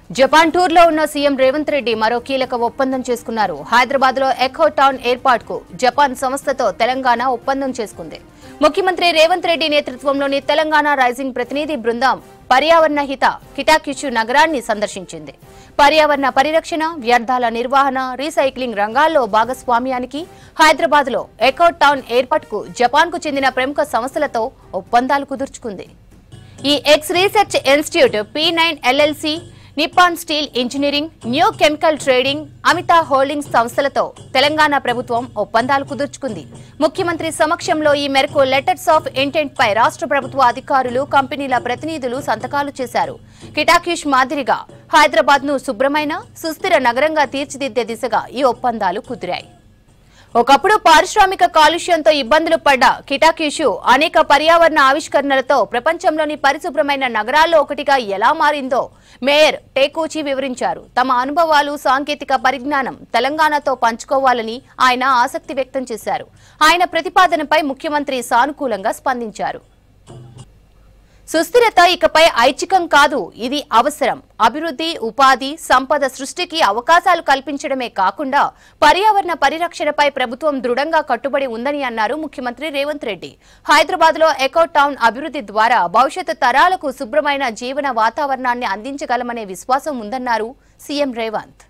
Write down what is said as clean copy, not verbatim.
Japan tour లో ఉన్న CM Revanth Reddy మరో కీలక ఒప్పందం చేసుకున్నారు. హైదరాబాద్ లో ఎకో టౌన్ ఏర్పాటుకు జపాన్ సంస్థతో తెలంగాణ ఒప్పందం చేసుకుంది. ముఖ్యమంత్రి రేవంత్ రెడ్డి నేతృత్వంలోని తెలంగాణ రైజింగ్ ప్రతినిధి బృందం పర్యావరణ హిత కిటాకిషు నగరాన్ని సందర్శించింది. పర్యావరణ పరిరక్షణ, వ్యర్థాల నిర్వహణ, రీసైక్లింగ్ రంగాల్లో భాగస్వామ్యానికి హైదరాబాద్ లో ఎకో టౌన్ ఏర్పాటుకు జపాన్ కు చెందిన ప్రముఖ సంస్థలతో ఒప్పందాలు కుదుర్చుకుంది. ఈ X research institute, P9 LLC, Nippon steel engineering, new chemical trading, Amita holdings సంస్థలతో తెలంగాణ ప్రభుత్వం ఒప్పందాలు కుదుర్చుకుంది. ముఖ్యమంత్రి సమక్షంలో ఈ మేరకు లెటర్స్ ఆఫ్ ఇంటెంట్ పై రాష్ట్ర ప్రభుత్వ అధికారులు, కంపెనీల ప్రతినిధులు సంతకాలు చేశారు. కిటాకిష్ మాదిరిగా హైదరాబాద్ ను శుభ్రమైన, సుస్థిర నగరంగా తీర్చిదిద్దే దిశగా ఈ ఒప్పందాలు కుదిరాయి. ఒకప్పుడు పారిశ్రామిక కాలుష్యంతో ఇబ్బందులు పడ్డ కిటాకిషు అనేక పర్యావరణ ఆవిష్కరణలతో ప్రపంచంలోని పరిశుభ్రమైన నగరాల్లో ఒకటిగా ఎలా మారిందో మేయర్ టేకూచి వివరించారు. తమ అనుభవాలు, సాంకేతిక పరిజ్ఞానం తెలంగాణతో పంచుకోవాలని ఆయన ఆసక్తి వ్యక్తం చేశారు. ఆయన ప్రతిపాదనపై ముఖ్యమంత్రి సానుకూలంగా స్పందించారు. సుస్థిరత ఇకపై ఐచ్ఛికం కాదు, ఇది అవసరం. అభివృద్ధి, ఉపాధి, సంపద సృష్టికి అవకాశాలు కల్పించడమే కాకుండా పర్యావరణ పరిరక్షణపై ప్రభుత్వం దృఢంగా కట్టుబడి ఉందని అన్నారు ముఖ్యమంత్రి రేవంత్ రెడ్డి. హైదరాబాద్ లో ఎకో టౌన్ అభివృద్ధి ద్వారా భవిష్యత్తు తరాలకు శుభ్రమైన జీవన వాతావరణాన్ని అందించగలమనే విశ్వాసం ఉందన్నారు సీఎం రేవంత్.